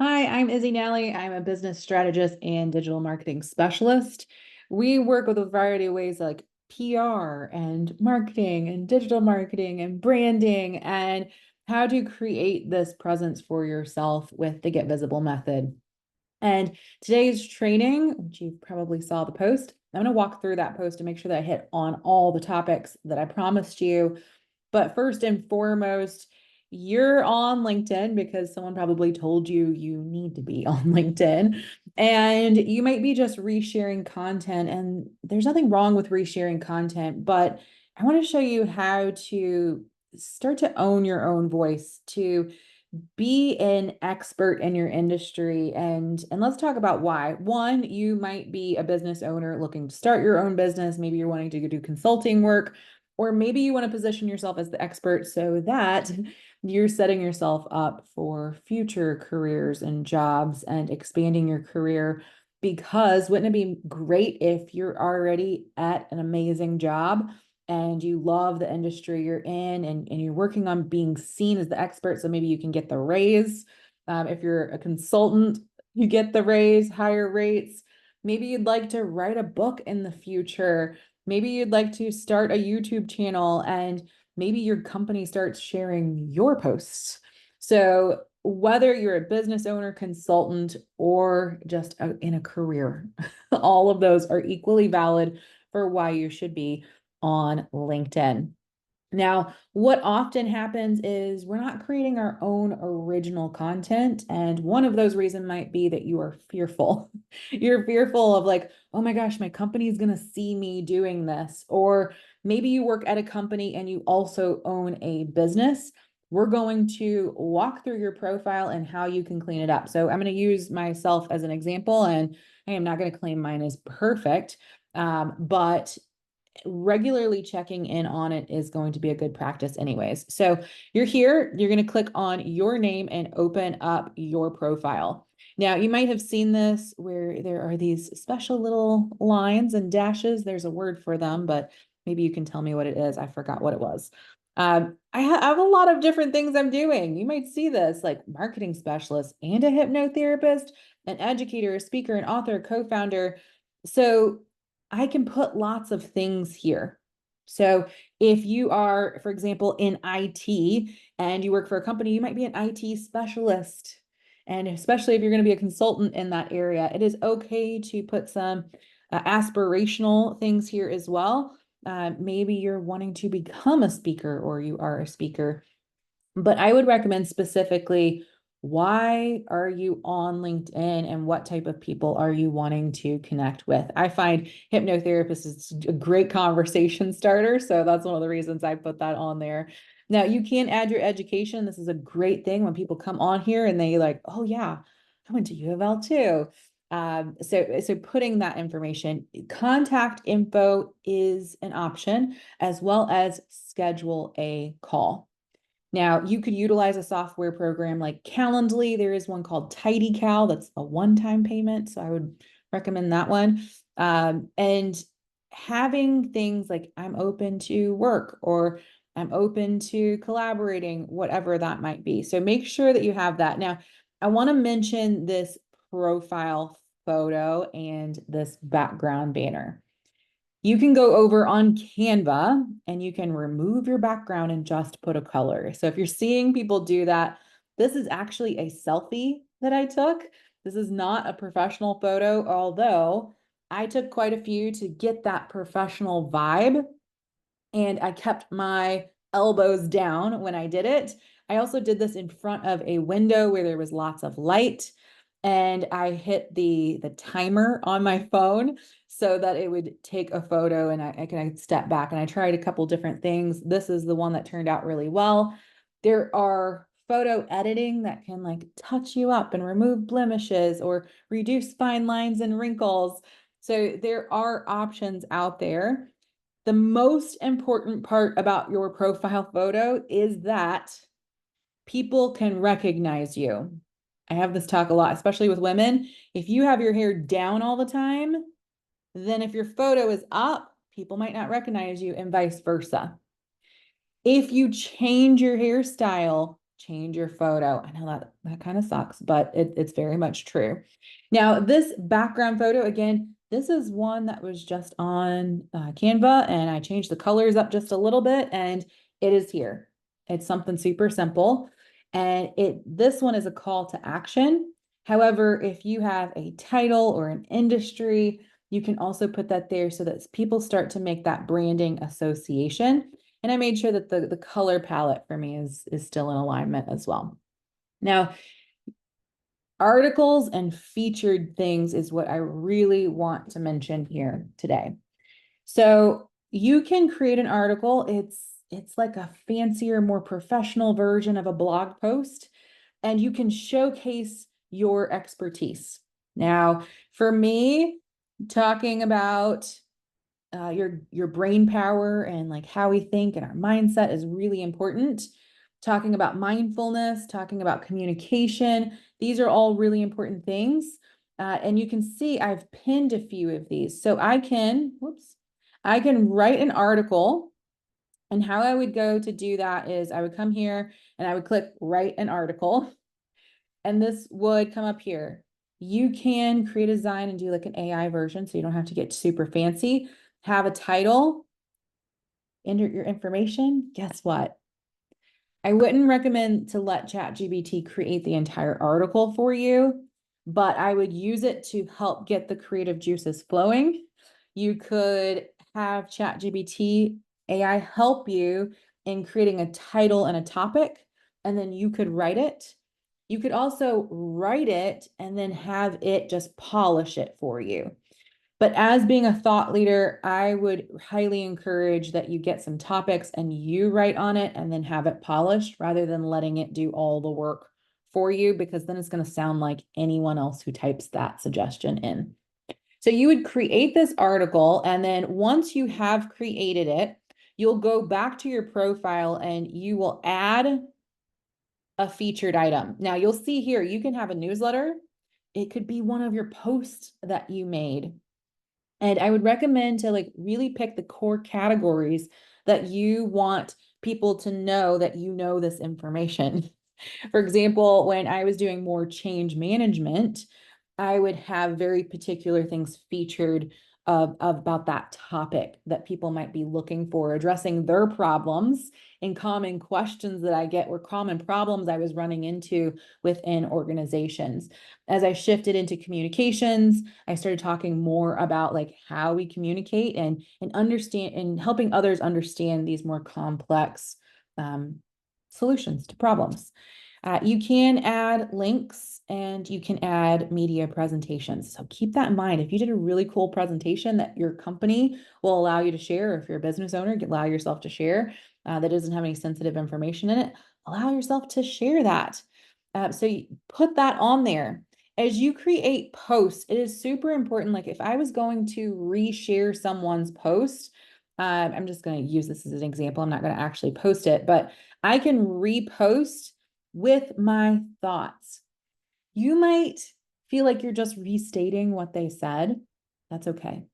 Hi, I'm Izzy Nally. I'm a business strategist and digital marketing specialist. We work with a variety of ways like PR and marketing and digital marketing and branding and how to create this presence for yourself with the Get Visible method. And today's training, which you probably saw the post, I'm going to walk through that post to make sure that I hit on all the topics that I promised you. But first and foremost, you're on LinkedIn because someone probably told you you need to be on LinkedIn. And you might be just resharing content, and there's nothing wrong with resharing content, but I want to show you how to start to own your own voice, to be an expert in your industry. And let's talk about why. One, you might be a business owner looking to start your own business. Maybe you're wanting to do consulting work, or maybe you want to position yourself as the expert so that you're setting yourself up for future careers and jobs and expanding your career. Because wouldn't it be great if you're already at an amazing job and you love the industry you're in, and you're working on being seen as the expert, so maybe you can get the raise. If you're a consultant, you get the raise, higher rates. Maybe you'd like to write a book in the future. Maybe you'd like to start a YouTube channel, and maybe your company starts sharing your posts. So whether you're a business owner, consultant, or just in a career, all of those are equally valid for why you should be on LinkedIn. Now, what often happens is we're not creating our own original content. And one of those reasons might be that you are fearful. You're fearful of, like, oh my gosh, my company is going to see me doing this. Or maybe you work at a company and you also own a business. We're going to walk through your profile and how you can clean it up. So I'm going to use myself as an example, and I am not going to claim mine is perfect. But regularly checking in on it is going to be a good practice anyways. So you're here, you're going to click on your name and open up your profile. Now, you might have seen this where there are these special little lines and dashes. There's a word for them, but maybe you can tell me what it is. I forgot what it was. I have a lot of different things I'm doing. You might see this, like marketing specialist and a hypnotherapist, an educator, a speaker, an author, co-founder. So I can put lots of things here. So if you are, for example, in IT and you work for a company, you might be an IT specialist. And especially if you're going to be a consultant in that area, it is okay to put some aspirational things here as well. Maybe you're wanting to become a speaker or you are a speaker. But I would recommend specifically, why are you on LinkedIn and what type of people are you wanting to connect with? I find hypnotherapist is a great conversation starter. So that's one of the reasons I put that on there. Now, you can add your education. This is a great thing when people come on here and they like, oh yeah, I went to U of L too. So putting that information, contact info is an option, as well as schedule a call. Now, you could utilize a software program like Calendly. There is one called TidyCal that's a one-time payment, so I would recommend that one. And having things like I'm open to work or I'm open to collaborating, whatever that might be. So make sure that you have that. Now, I want to mention this profile photo and this background banner. You can go over on Canva and you can remove your background and just put a color. So if you're seeing people do that, this is actually a selfie that I took. This is not a professional photo, although I took quite a few to get that professional vibe. And I kept my elbows down when I did it. I also did this in front of a window where there was lots of light, and I hit the timer on my phone so that it would take a photo, and I can step back, and I tried a couple different things. This is the one that turned out really well. There are photo editing that can like touch you up and remove blemishes or reduce fine lines and wrinkles. So there are options out there. The most important part about your profile photo is that people can recognize you. I have this talk a lot, especially with women. If you have your hair down all the time, then if your photo is up, people might not recognize you, and vice versa. If you change your hairstyle change your photo. I know that kind of sucks, but it's very much true. Now, this background photo, again, this is one that was just on Canva, and I changed the colors up just a little bit, and it is here. It's something super simple. And this one is a call to action. However, if you have a title or an industry, you can also put that there so that people start to make that branding association. And I made sure that the color palette for me is still in alignment as well. Now, articles and featured things is what I really want to mention here today. So you can create an article. It's like a fancier, more professional version of a blog post, and you can showcase your expertise. Now, for me, talking about your brain power and like how we think and our mindset is really important. Talking about mindfulness, talking about communication, these are all really important things. And you can see I've pinned a few of these. So I can write an article. And how I would go to do that is I would come here and I would click write an article. And this would come up here. You can create a design and do like an AI version, so you don't have to get super fancy. Have a title, enter your information. Guess what? I wouldn't recommend to let ChatGPT create the entire article for you, but I would use it to help get the creative juices flowing. You could have ChatGPT AI help you in creating a title and a topic, and then you could write it. You could also write it and then have it just polish it for you. But as being a thought leader, I would highly encourage that you get some topics and you write on it and then have it polished rather than letting it do all the work for you, because then it's going to sound like anyone else who types that suggestion in. So you would create this article, and then once you have created it, you'll go back to your profile and you will add a featured item. Now you'll see here, you can have a newsletter. It could be one of your posts that you made. And I would recommend to like really pick the core categories that you want people to know that you know this information. For example, when I was doing more change management, I would have very particular things featured about that topic that people might be looking for, addressing their problems and common questions that I get were common problems I was running into within organizations. As I shifted into communications, I started talking more about like how we communicate and understand and helping others understand these more complex solutions to problems. You can add links and you can add media presentations. So keep that in mind. If you did a really cool presentation that your company will allow you to share, or if you're a business owner, allow yourself to share that doesn't have any sensitive information in it, allow yourself to share that. So you put that on there. As you create posts, it is super important. Like if I was going to reshare someone's post, I'm just going to use this as an example. I'm not going to actually post it, but I can repost with my thoughts. You might feel like you're just restating what they said. That's okay.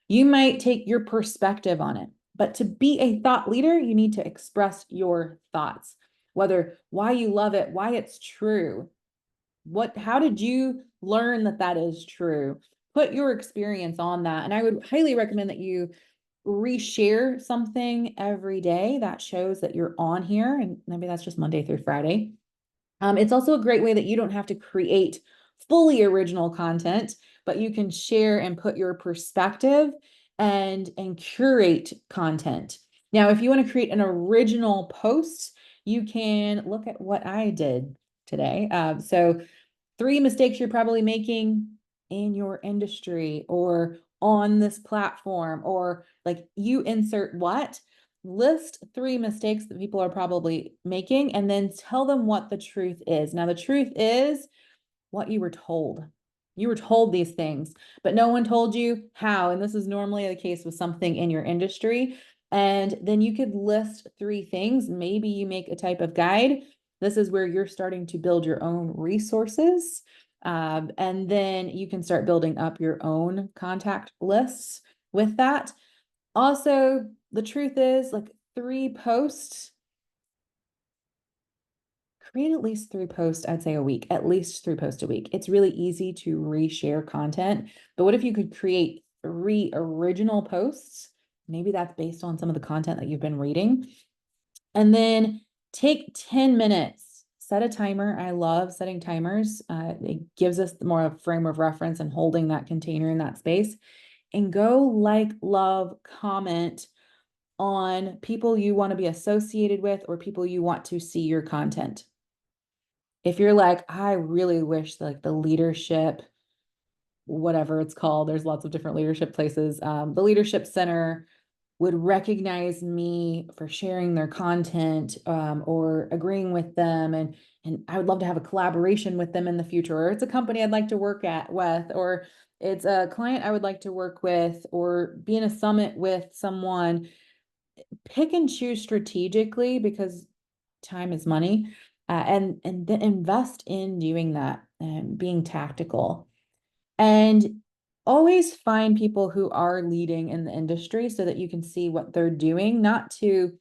You might take your perspective on it, but to be a thought leader, you need to express your thoughts, whether why you love it, why it's true. How did you learn that that is true? Put your experience on that. And I would highly recommend that you reshare something every day that shows that you're on here. And maybe that's just Monday through Friday. It's also a great way that you don't have to create fully original content, but you can share and put your perspective and curate content. Now, if you want to create an original post, you can look at what I did today. So 3 mistakes you're probably making in your industry or on this platform, or like you insert what, list 3 mistakes that people are probably making, and then tell them what the truth is. Now, the truth is what you were told. You were told these things, but no one told you how. And this is normally the case with something in your industry. And then you could list 3 things. Maybe you make a type of guide. This is where you're starting to build your own resources. And then you can start building up your own contact lists with that. Also, the truth is like 3 posts create at least 3 posts, I'd say a week, at least 3 posts a week. It's really easy to reshare content, but what if you could create 3 original posts? Maybe that's based on some of the content that you've been reading. And then take 10 minutes, set a timer. I love setting timers. It gives us more of a frame of reference and holding that container in that space. And go like, love, comment on people you want to be associated with or people you want to see your content. If you're like, I really wish like the leadership, whatever it's called, there's lots of different leadership places, the leadership center would recognize me for sharing their content, or agreeing with them, and I would love to have a collaboration with them in the future, or it's a company I'd like to work with, or it's a client I would like to work with, or be in a summit with someone. Pick and choose strategically because time is money, and then invest in doing that and being tactical. And always find people who are leading in the industry so that you can see what they're doing, not to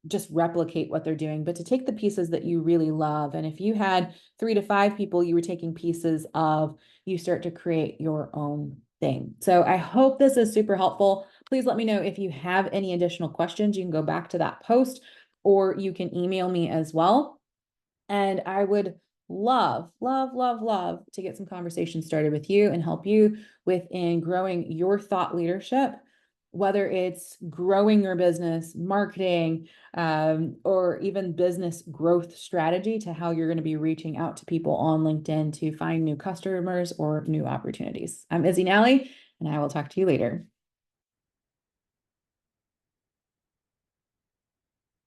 just replicate what they're doing, but to take the pieces that you really love. And if you had 3 to 5 people you were taking pieces of, you start to create your own thing. So I hope this is super helpful. Please let me know if you have any additional questions. You can go back to that post or you can email me as well. And I would love, love, love, love to get some conversations started with you and help you within growing your thought leadership, whether it's growing your business, marketing, or even business growth strategy to how you're going to be reaching out to people on LinkedIn to find new customers or new opportunities. I'm Izzy Nally, and I will talk to you later.